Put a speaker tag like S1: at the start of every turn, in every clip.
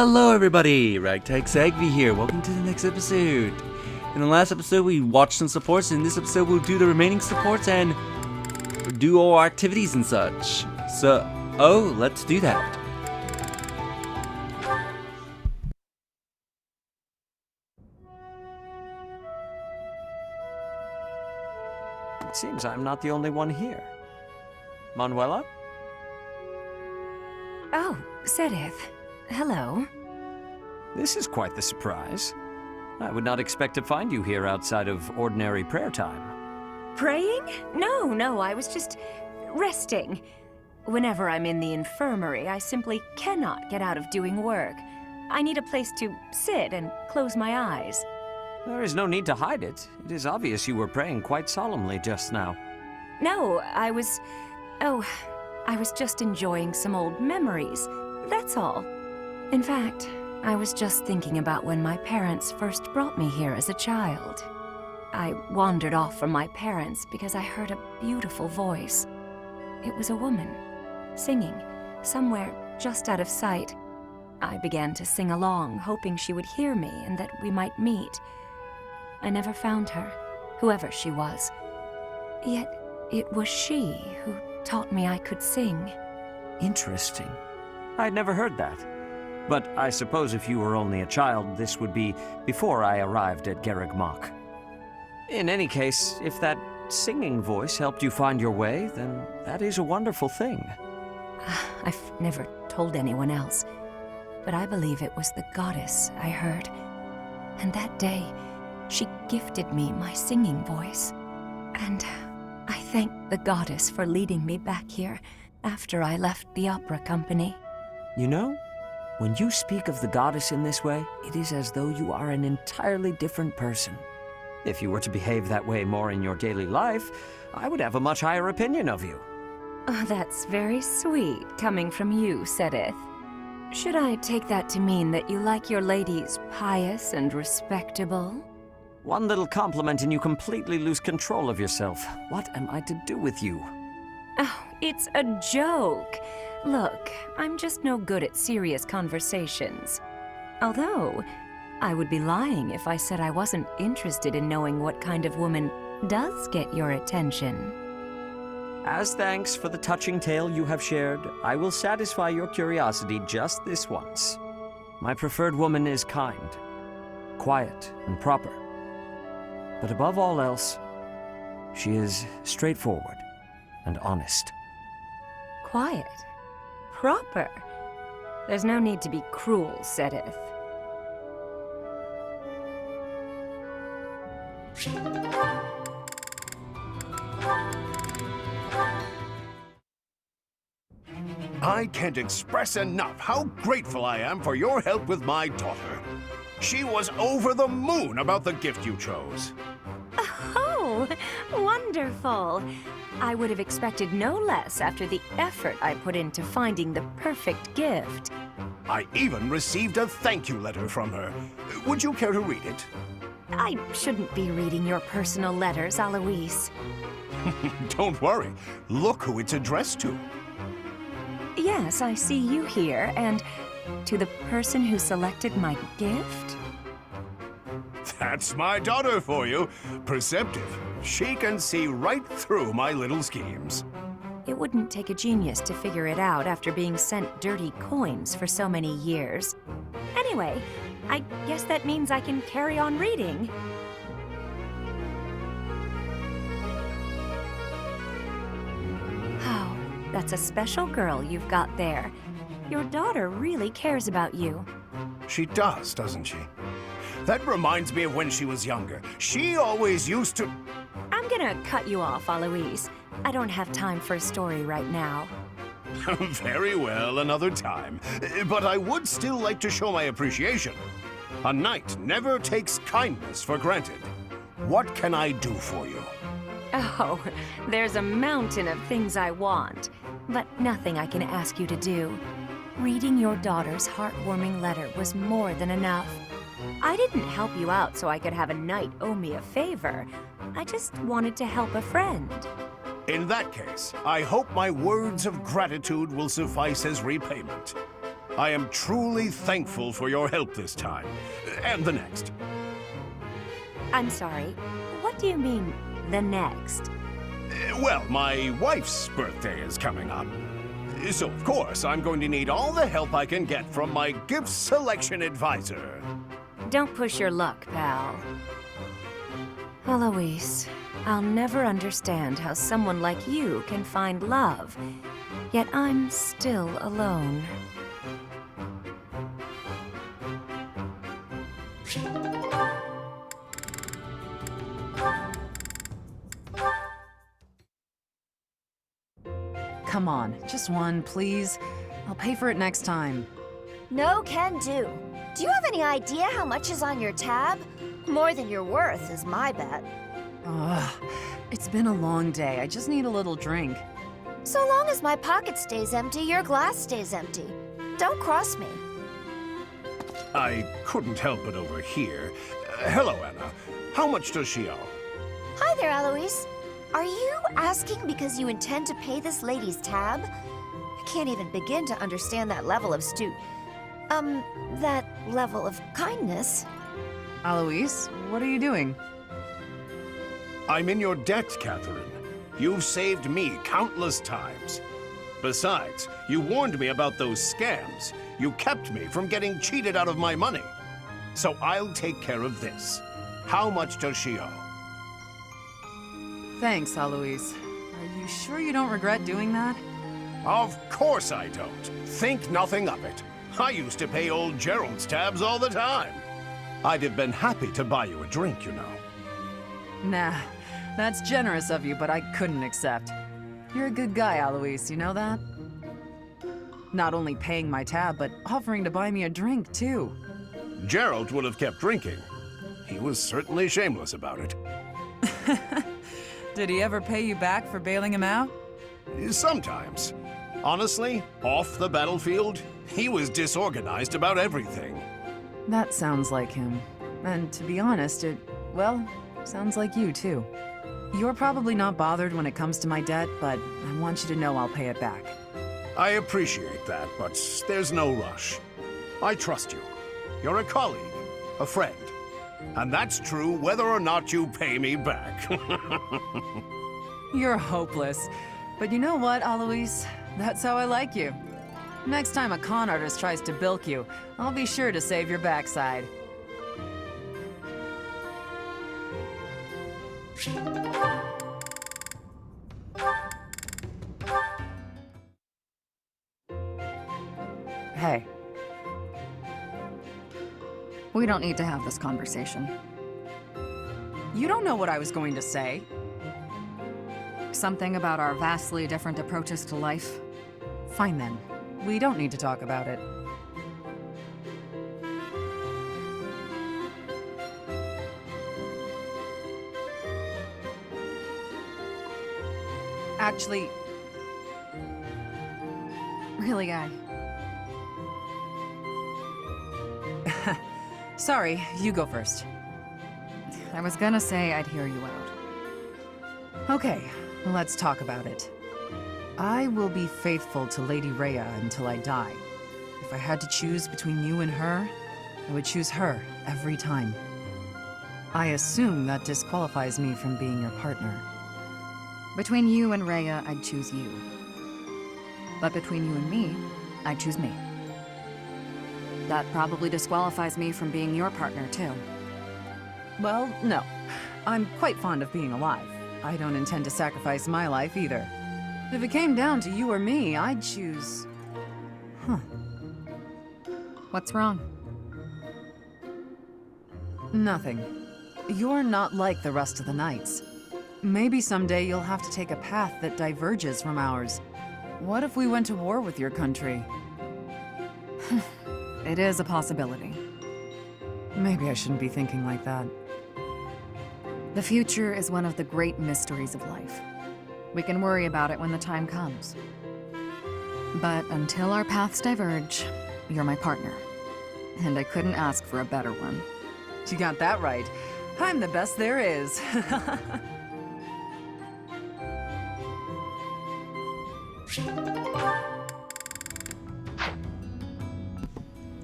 S1: Hello everybody, Ragtag Sagvi here. Welcome to the next episode. In the last episode we watched some supports, and in this episode we'll do the remaining supports and do all our activities and such. Let's do that.
S2: It seems I'm not the only one here. Manuela?
S3: Oh, Seteth. Hello.
S2: This is quite the surprise. I would not expect to find you here outside of ordinary prayer time.
S3: Praying? No, I was just resting. Whenever I'm in the infirmary, I simply cannot get out of doing work. I need a place to sit and close my eyes.
S2: There is no need to hide it. It is obvious you were praying quite solemnly just now.
S3: No, I was just enjoying some old memories. That's all. In fact, I was just thinking about when my parents first brought me here as a child. I wandered off from my parents because I heard a beautiful voice. It was a woman, singing, somewhere just out of sight. I began to sing along, hoping she would hear me and that we might meet. I never found her, whoever she was. Yet it was she who taught me I could sing.
S2: Interesting. I'd never heard that. But I suppose if you were only a child, this would be before I arrived at Garreg-Mach. In any case, if that singing voice helped you find your way, then that is a wonderful thing.
S3: I've never told anyone else, but I believe it was the goddess I heard. And that day, she gifted me my singing voice. And I thank the goddess for leading me back here after I left the opera company.
S2: You know, when you speak of the goddess in this way, it is as though you are an entirely different person. If you were to behave that way more in your daily life, I would have a much higher opinion of you.
S3: Oh, that's very sweet, coming from you, Seteth. Should I take that to mean that you like your ladies pious and respectable?
S2: One little compliment and you completely lose control of yourself. What am I to do with you?
S3: Oh, it's a joke. Look, I'm just no good at serious conversations. Although, I would be lying if I said I wasn't interested in knowing what kind of woman does get your attention.
S2: As thanks for the touching tale you have shared, I will satisfy your curiosity just this once. My preferred woman is kind, quiet, and proper. But above all else, she is straightforward and honest.
S3: Quiet. Proper. There's no need to be cruel, Seteth.
S4: I can't express enough how grateful I am for your help with my daughter. She was over the moon about the gift you chose.
S3: Oh, wonderful. I would have expected no less after the effort I put into finding the perfect gift.
S4: I even received a thank you letter from her. Would you care to read it?
S3: I shouldn't be reading your personal letters, Alois.
S4: Don't worry. Look who it's addressed to.
S3: Yes, I see you here, and to the person who selected my gift?
S4: That's my daughter for you. Perceptive. She can see right through my little schemes.
S3: It wouldn't take a genius to figure it out after being sent dirty coins for so many years. Anyway, I guess that means I can carry on reading. Oh, that's a special girl you've got there. Your daughter really cares about you.
S4: She does, doesn't she? That reminds me of when she was younger. She always used to...
S3: I'm gonna cut you off, Alois. I don't have time for a story right now.
S4: Very well, another time. But I would still like to show my appreciation. A knight never takes kindness for granted. What can I do for you?
S3: Oh, there's a mountain of things I want, but nothing I can ask you to do. Reading your daughter's heartwarming letter was more than enough. I didn't help you out so I could have a knight owe me a favor. I just wanted to help a friend.
S4: In that case, I hope my words of gratitude will suffice as repayment. I am truly thankful for your help this time, and the next.
S3: I'm sorry. What do you mean, the next?
S4: Well, my wife's birthday is coming up. So, of course, I'm going to need all the help I can get from my gift selection advisor.
S3: Don't push your luck, pal. Eloise, I'll never understand how someone like you can find love, yet I'm still alone.
S5: Come on, just one, please. I'll pay for it next time.
S6: No can do. Do you have any idea how much is on your tab? More than you're worth is my bet.
S5: Ugh, it's been a long day. I just need a little drink.
S6: So long as my pocket stays empty, your glass stays empty. Don't cross me.
S4: I couldn't help but overhear. Hello, Anna. How much does she owe?
S6: Hi there, Eloise. Are you asking because you intend to pay this lady's tab? I can't even begin to understand that level of that level of kindness.
S5: Alois, what are you doing?
S4: I'm in your debt, Catherine. You've saved me countless times. Besides, you warned me about those scams. You kept me from getting cheated out of my money. So I'll take care of this. How much does she owe?
S5: Thanks, Alois. Are you sure you don't regret doing that?
S4: Of course I don't. Think nothing of it. I used to pay old Gerald's tabs all the time. I'd have been happy to buy you a drink, you know.
S5: Nah, that's generous of you, but I couldn't accept. You're a good guy, Alois, you know that? Not only paying my tab, but offering to buy me a drink, too.
S4: Gerald would have kept drinking. He was certainly shameless about it.
S5: Did he ever pay you back for bailing him out?
S4: Sometimes. Honestly, off the battlefield, he was disorganized about everything.
S5: That sounds like him. And to be honest, well, sounds like you, too. You're probably not bothered when it comes to my debt, but I want you to know I'll pay it back.
S4: I appreciate that, but there's no rush. I trust you. You're a colleague, a friend. And that's true whether or not you pay me back.
S5: You're hopeless. But you know what, Alois? That's how I like you. Next time a con artist tries to bilk you, I'll be sure to save your backside. Hey.
S7: We don't need to have this conversation.
S5: You don't know what I was going to say.
S7: Something about our vastly different approaches to life.
S5: Fine then. We don't need to talk about it. Actually,
S7: Really,
S5: sorry, you go first.
S7: I was gonna say I'd hear you out.
S5: Okay, let's talk about it. I will be faithful to Lady Rhea until I die. If I had to choose between you and her, I would choose her every time. I assume that disqualifies me from being your partner.
S7: Between you and Rhea, I'd choose you. But between you and me, I'd choose me. That probably disqualifies me from being your partner, too.
S5: Well, no. I'm quite fond of being alive. I don't intend to sacrifice my life either. If it came down to you or me, I'd choose...
S7: What's wrong?
S5: Nothing. You're not like the rest of the knights. Maybe someday you'll have to take a path that diverges from ours. What if we went to war with your country?
S7: It is a possibility.
S5: Maybe I shouldn't be thinking like that.
S7: The future is one of the great mysteries of life. We can worry about it when the time comes. But until our paths diverge, you're my partner. And I couldn't ask for a better one.
S5: You got that right. I'm the best there is.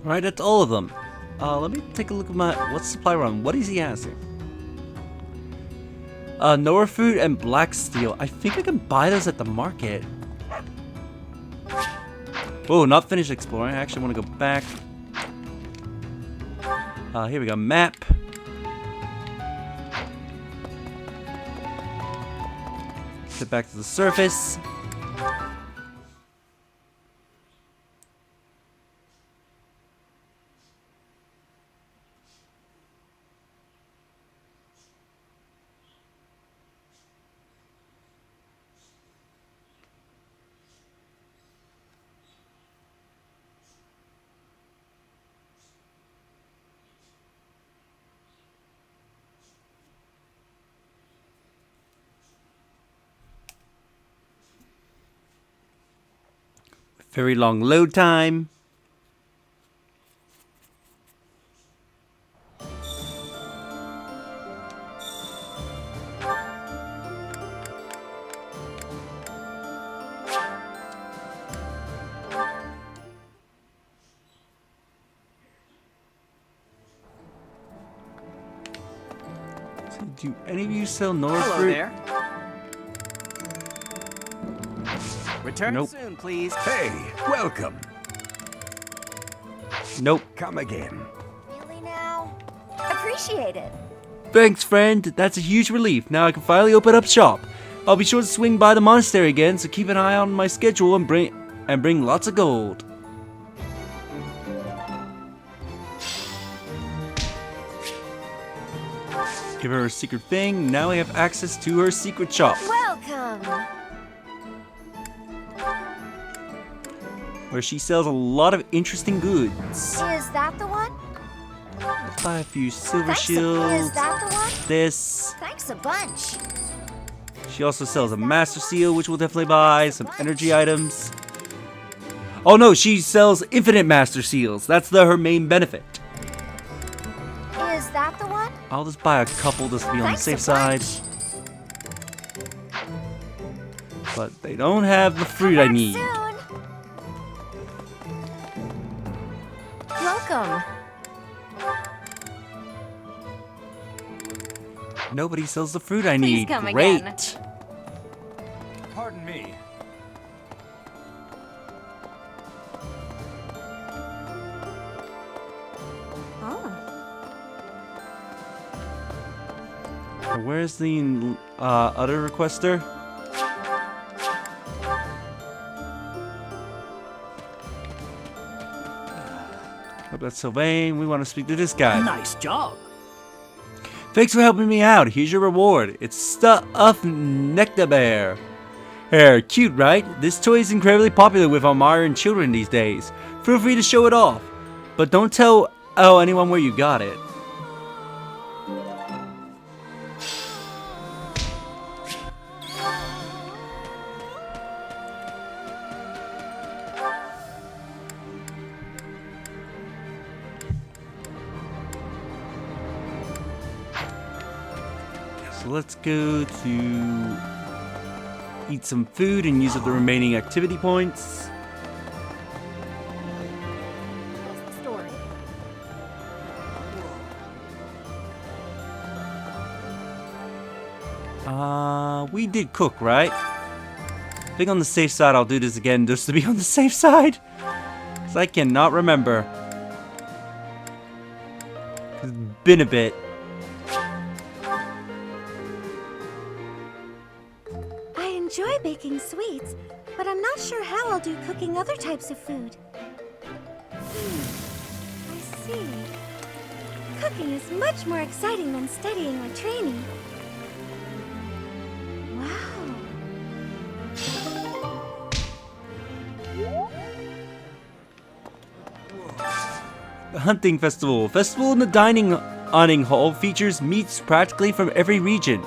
S1: Alright, that's all of them. Let me take a look at my... What's supply run? What is he asking? Nora food and black steel. I think I can buy those at the market. Oh, not finished exploring. I actually want to go back. Here we go. Map. Get back to the surface. Very long load time. So do any of you sell Nora
S2: Hello
S1: fruit?
S2: there. Return
S1: Nope.
S2: soon, please.
S8: Hey, welcome.
S1: Nope.
S8: Come again.
S6: Really now? Appreciate it.
S1: Thanks, friend. That's a huge relief. Now I can finally open up shop. I'll be sure to swing by the monastery again, so keep an eye on my schedule and bring lots of gold. Give her a secret thing. Now we have access to her secret shop,
S6: Welcome.
S1: where she sells a lot of interesting goods.
S6: Is that the one?
S1: Let's buy a few silver
S6: Is
S1: shields.
S6: that the one?
S1: This.
S6: Thanks a bunch.
S1: She also sells a master seal, which we'll definitely buy. Some energy items. Oh no, she sells infinite master seals. That's her main benefit.
S6: Is that the one?
S1: I'll just buy a couple just to be on the
S6: Thanks
S1: safe
S6: a
S1: side.
S6: bunch.
S1: But they don't have the fruit
S6: Come
S1: I
S6: back
S1: need.
S6: soon.
S3: Welcome.
S1: Nobody sells the fruit I
S3: Please
S1: need.
S3: come
S1: Great.
S3: again.
S8: Pardon me.
S3: Oh.
S1: Where's the other requester? Hope that's Sylvain. We want to speak to this guy.
S2: Nice job.
S1: Thanks for helping me out. Here's your reward. It's stuffed nectar bear. Hair, cute, right? This toy is incredibly popular with Almaran children these days. Feel free to show it off, but don't tell anyone where you got it. So let's go to eat some food and use up the remaining activity points.
S3: What's the story?
S1: We did cook, right? I think on the safe side I'll do this again just to be on the safe side. Because I cannot remember. It's been a bit.
S9: I enjoy baking sweets, but I'm not sure how I'll do cooking other types of food. I see. Cooking is much more exciting than studying or training. Wow.
S1: The Hunting Festival. Festival in the dining hall features meats practically from every region.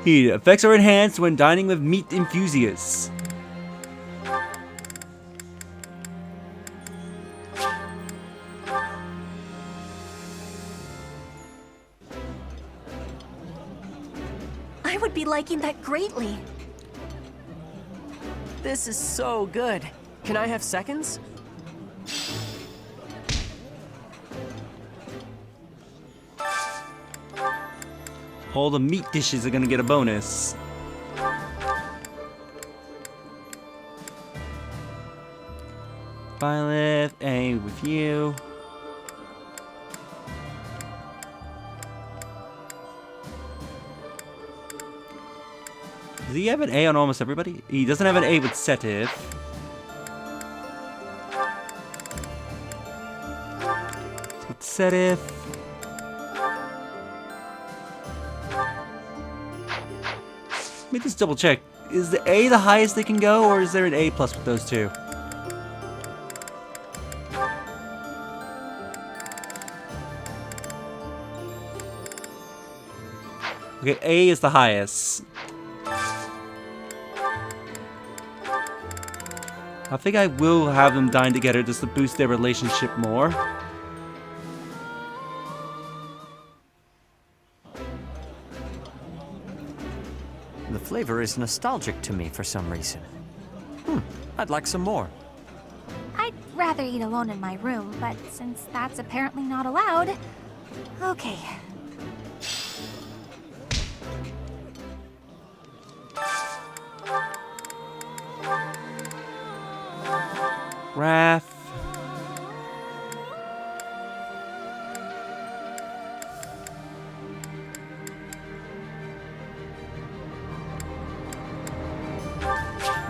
S1: Heat effects are enhanced when dining with meat enthusiasts.
S3: I would be liking that greatly.
S2: This is so good. Can I have seconds?
S1: All the meat dishes are gonna get a bonus. Violet, A with you. Does he have an A on almost everybody? He doesn't have an A with Seteth. Let's get Seteth. Let me just double check. Is the A the highest they can go, or is there an A plus with those two? Okay, A is the highest. I think I will have them dine together just to boost their relationship more.
S2: The flavor is nostalgic to me for some reason. I'd like some more.
S9: I'd rather eat alone in my room, but since that's apparently not allowed, okay.
S1: Wrath.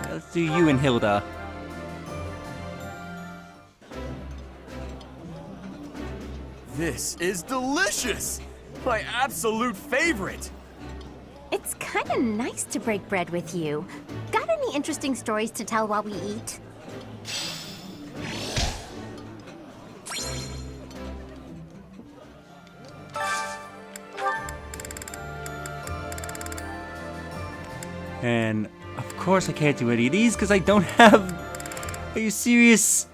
S1: Let's do you and Hilda.
S10: This is delicious! My absolute favorite!
S9: It's kind of nice to break bread with you. Got any interesting stories to tell while we eat?
S1: And of course I can't do any of these because I don't have... Are you serious?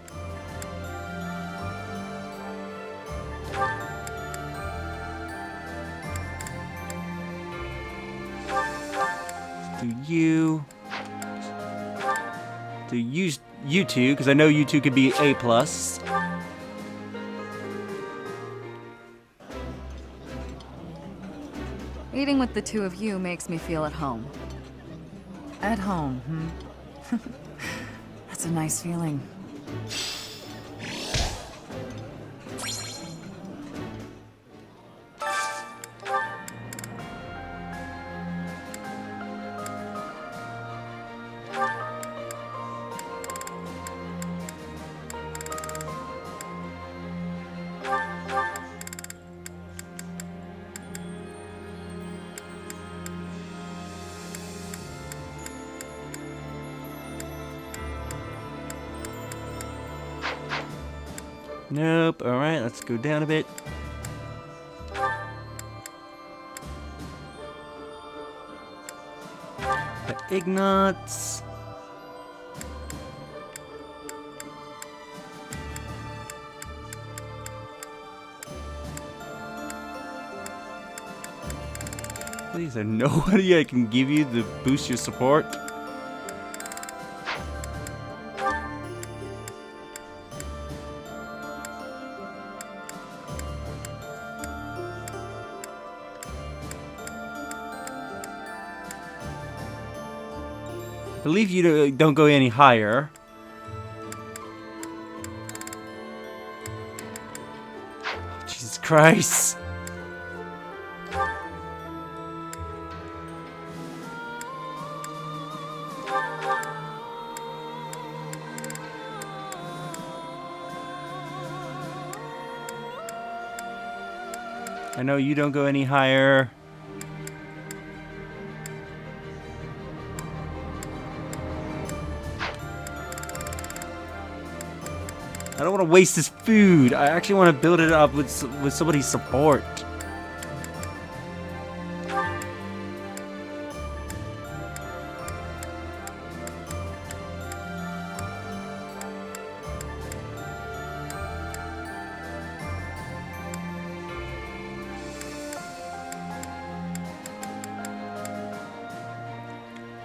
S1: Do you... Do you two, because I know you two could be A+.
S7: Eating with the two of you makes me feel at home.
S5: At home, That's a nice feeling.
S1: Nope. Alright, let's go down a bit. The Ignots. Please, there's nobody I can give you to boost your support. I believe you don't go any higher. Jesus Christ. I know you don't go any higher. I don't want to waste this food. I actually want to build it up with somebody's support.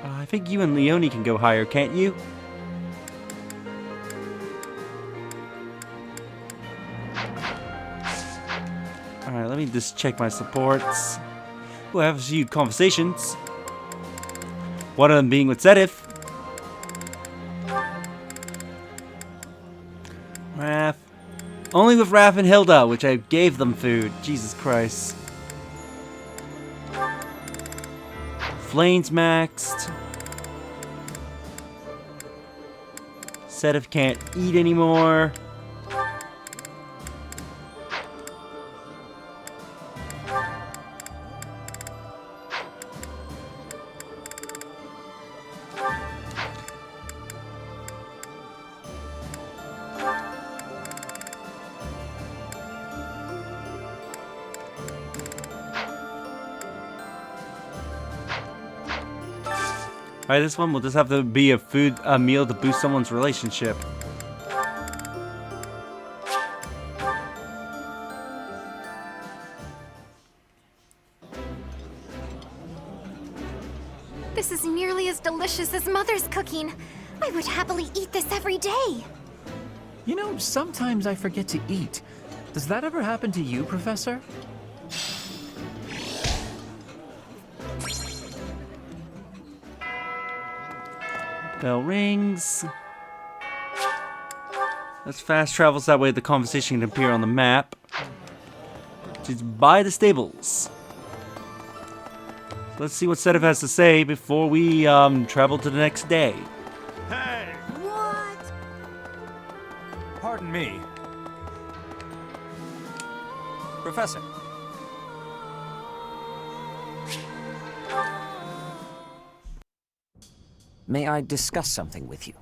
S1: I think you and Leonie can go higher, can't you? Alright, let me just check my supports. We'll have a few conversations. One of them being with Seteth. Raph. Only with Raph and Hilda, which I gave them food. Jesus Christ. Flame's maxed. Seteth can't eat anymore. Alright, this one will just have to be a meal to boost someone's relationship.
S9: This is nearly as delicious as Mother's cooking. I would happily eat this every day.
S11: You know, sometimes I forget to eat. Does that ever happen to you, Professor?
S1: Bell rings. Let's fast travel so that way the conversation can appear on the map. Just by the stables. Let's see what Seteth has to say before we travel to the next day.
S8: Hey!
S6: What?
S8: Pardon me.
S2: Professor. May I discuss something with you?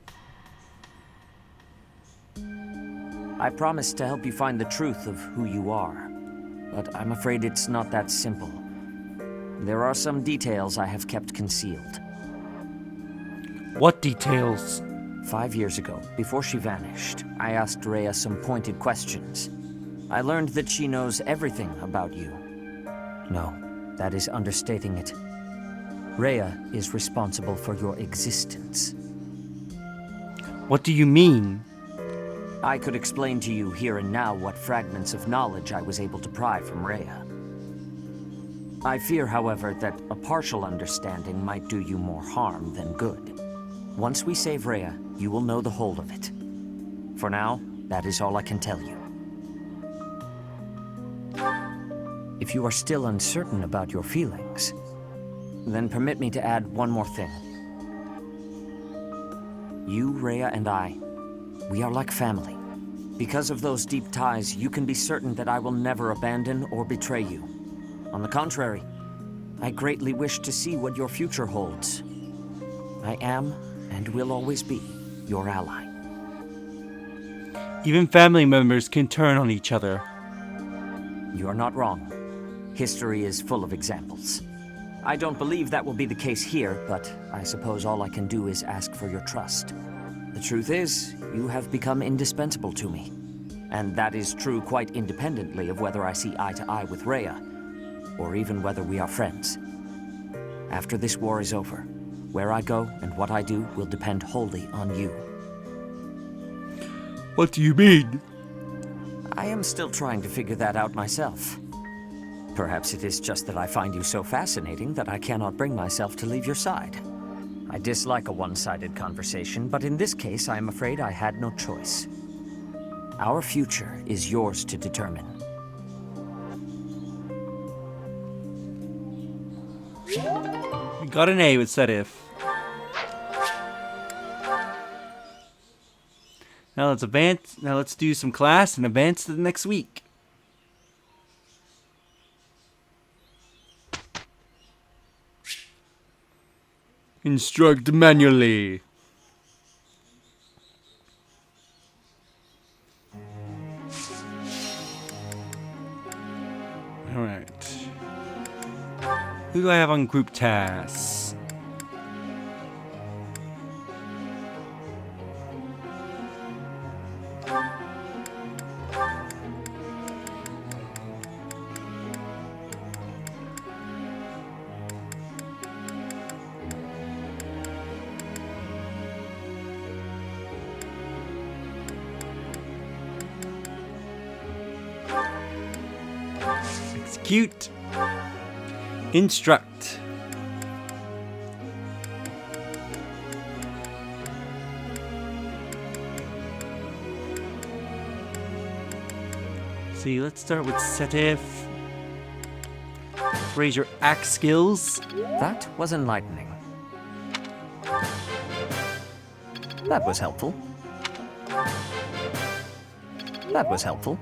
S2: I promised to help you find the truth of who you are, but I'm afraid it's not that simple. There are some details I have kept concealed.
S1: What details?
S2: 5 years ago, before she vanished, I asked Rhea some pointed questions. I learned that she knows everything about you. No, that is understating it. Rhea is responsible for your existence.
S1: What do you mean?
S2: I could explain to you here and now what fragments of knowledge I was able to pry from Rhea. I fear, however, that a partial understanding might do you more harm than good. Once we save Rhea, you will know the whole of it. For now, that is all I can tell you. If you are still uncertain about your feelings, then permit me to add one more thing. You, Rhea, and I, we are like family. Because of those deep ties, you can be certain that I will never abandon or betray you. On the contrary, I greatly wish to see what your future holds. I am, and will always be, your ally.
S1: Even family members can turn on each other.
S2: You are not wrong. History is full of examples. I don't believe that will be the case here, but I suppose all I can do is ask for your trust. The truth is, you have become indispensable to me. And that is true quite independently of whether I see eye to eye with Rhea, or even whether we are friends. After this war is over, where I go and what I do will depend wholly on you.
S1: What do you mean?
S2: I am still trying to figure that out myself. Perhaps it is just that I find you so fascinating that I cannot bring myself to leave your side. I dislike a one-sided conversation, but in this case, I am afraid I had no choice. Our future is yours to determine.
S1: We got an A with Seteth. Now let's advance. Now let's do some class and advance to the next week. Instruct manually. Alright. Who do I have on group tasks? Execute. Instruct. See, let's start with Seteth. Raise your axe skills.
S2: That was enlightening. That was helpful. That was helpful.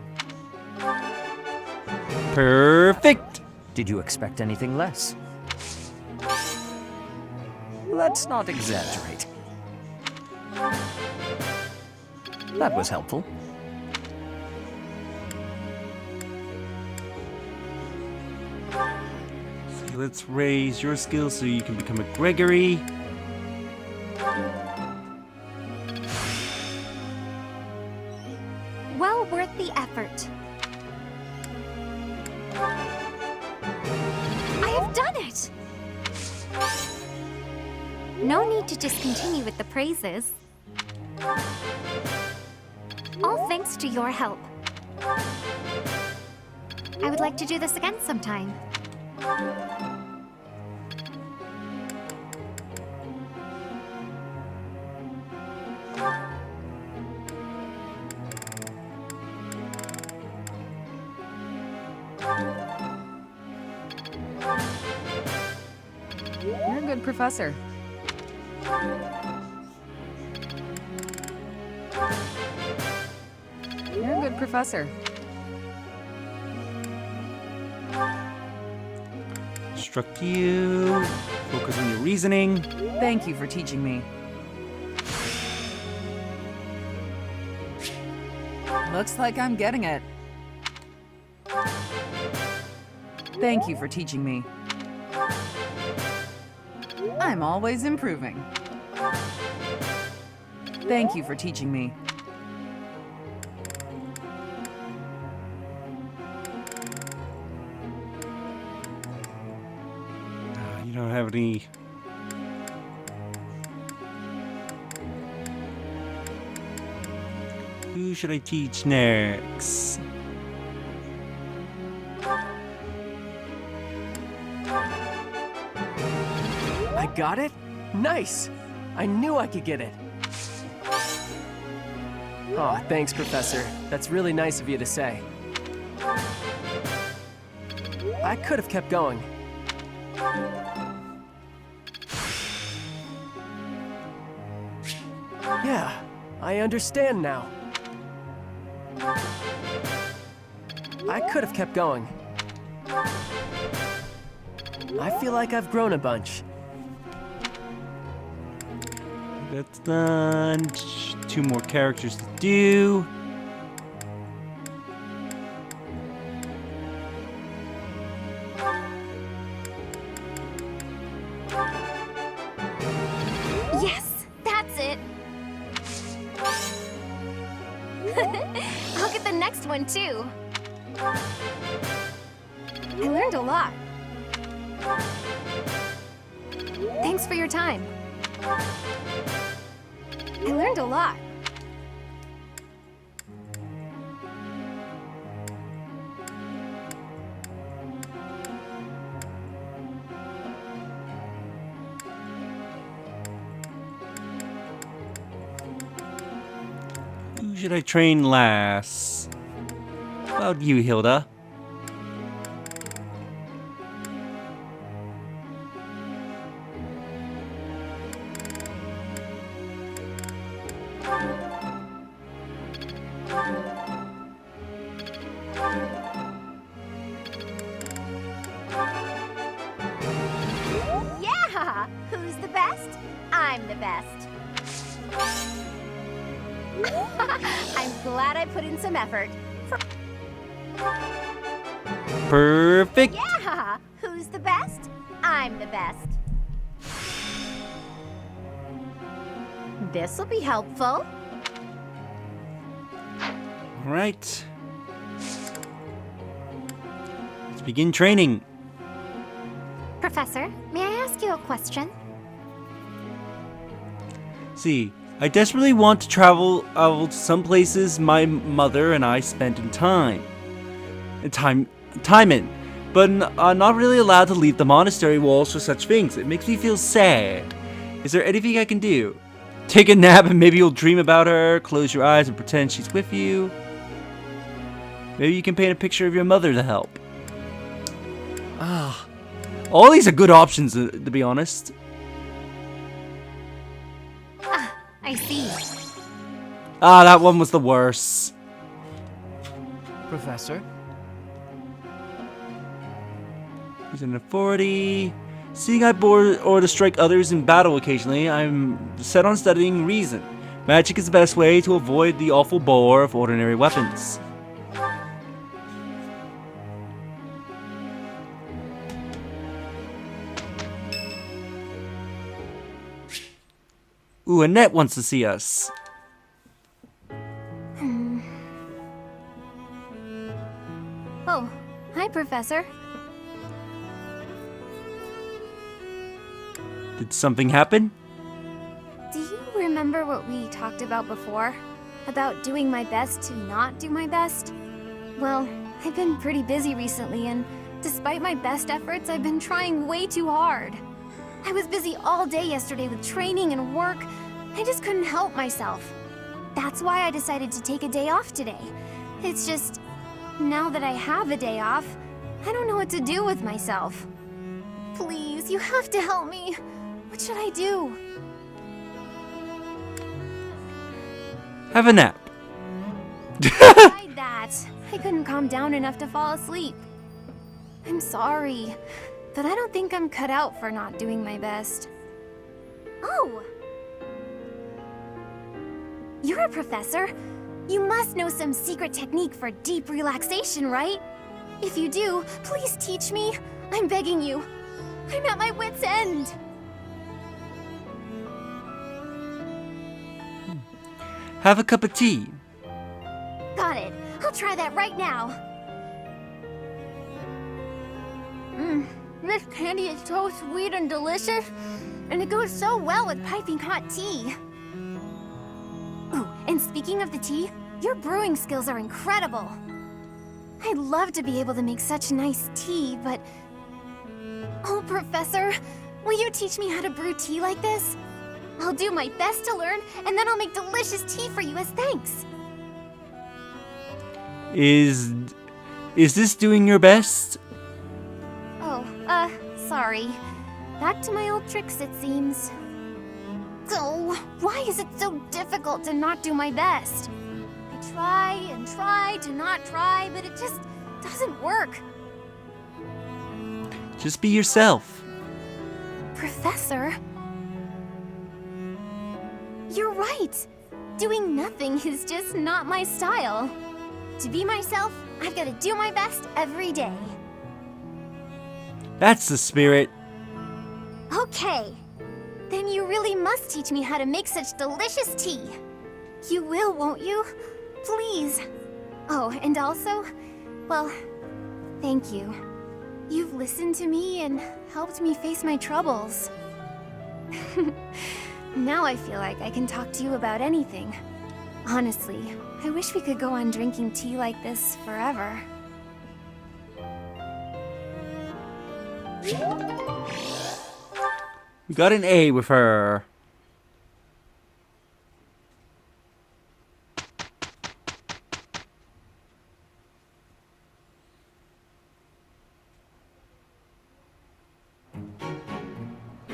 S1: Perfect.
S2: Did you expect anything less? Let's not exaggerate. That was helpful.
S1: So let's raise your skills so you can become a Gregory.
S9: Well worth the effort. I have done it! No need to discontinue with the praises. All thanks to your help. I would like to do this again sometime.
S5: You're a good professor. You're a good professor.
S1: Instruct you. Focus on your reasoning.
S5: Thank you for teaching me. Looks like I'm getting it. Thank you for teaching me. I'm always improving. Thank you for teaching me.
S1: You don't have any... Who should I teach next?
S10: I got it? Nice! I knew I could get it. Aw, thanks, Professor. That's really nice of you to say. I could have kept going. Yeah, I understand now. I could have kept going. I feel like I've grown a bunch.
S1: That's done. 2 more characters to do.
S9: Yes, that's it. I'll get the next one too. I learned a lot. Thanks for your time. I learned a lot.
S1: Who should I train last? How about you, Hilda?
S9: Yeah! Who's the best? I'm the best. I'm glad I put in some effort.
S1: Perfect!
S9: Yeah! Who's the best? I'm the best. This'll be helpful.
S1: Alright. Let's begin training.
S9: Professor, may I ask you a question?
S1: See, I desperately want to travel to some places my mother and I spent in time in. but not really allowed to leave the monastery walls for such things. It makes me feel sad. Is there anything I can do? Take a nap and maybe you'll dream about her. Close your eyes and pretend she's with you. Maybe you can paint a picture of your mother to help. Ah, all these are good options, to be honest.
S9: Ah, I see.
S1: Ah, that one was the worst.
S11: Professor?
S1: He's an authority. Seeing I bore or to strike others in battle occasionally, I'm set on studying reason. Magic is the best way to avoid the awful bore of ordinary weapons. Ooh, Annette wants to see us.
S9: Oh, hi, Professor.
S1: Did something happen?
S9: Do you remember what we talked about before? About doing my best to not do my best? Well, I've been pretty busy recently, and despite my best efforts, I've been trying way too hard. I was busy all day yesterday with training and work. I just couldn't help myself. That's why I decided to take a day off today. It's just, now that I have a day off, I don't know what to do with myself. Please, you have to help me. What should I do?
S1: Have a nap.
S9: I tried that. I couldn't calm down enough to fall asleep. I'm sorry, but I don't think I'm cut out for not doing my best. Oh! You're a professor. You must know some secret technique for deep relaxation, right? If you do, please teach me. I'm begging you. I'm at my wit's end.
S1: Have a cup of tea.
S9: Got it. I'll try that right now. This candy is so sweet and delicious, and it goes so well with piping hot tea. Ooh, and speaking of the tea, your brewing skills are incredible. I'd love to be able to make such nice tea, but... Oh, Professor, will you teach me how to brew tea like this? I'll do my best to learn, and then I'll make delicious tea for you as thanks.
S1: Is this doing your best?
S9: Oh, sorry. Back to my old tricks, it seems. Oh, why is it so difficult to not do my best? I try and try to not try, but it just doesn't work.
S1: Just be yourself.
S9: Professor? You're right. Doing nothing is just not my style. To be myself, I've got to do my best every day.
S1: That's the spirit.
S9: Okay. Then you really must teach me how to make such delicious tea. You will, won't you? Please. Oh, and also, well, thank you. You've listened to me and helped me face my troubles. Now I feel like I can talk to you about anything. Honestly, I wish we could go on drinking tea like this forever.
S1: We got an A with her.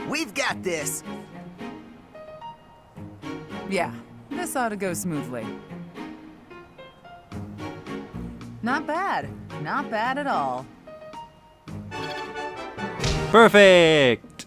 S10: We've got this.
S5: Yeah, this ought to go smoothly. Not bad. Not bad at all.
S1: Perfect.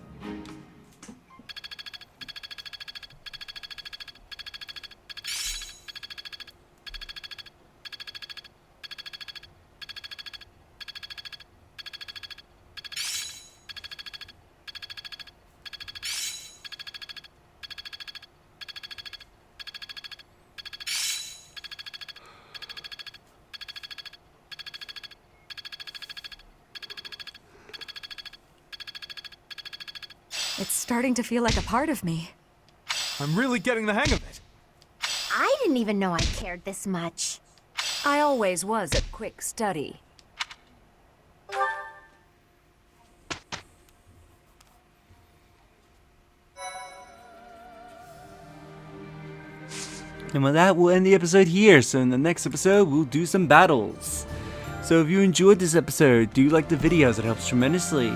S7: It's starting to feel like a part of me.
S8: I'm really getting the hang of it.
S6: I didn't even know I cared this much.
S3: I always was a quick study.
S1: And with that, we'll end the episode here. So in the next episode, we'll do some battles. So if you enjoyed this episode, do like the videos, it helps tremendously.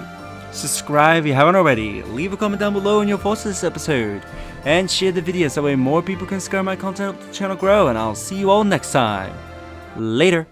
S1: Subscribe if you haven't already, leave a comment down below on your thoughts of this episode, and share the video so that way more people can discover my content, help the channel grow, and I'll see you all next time. Later!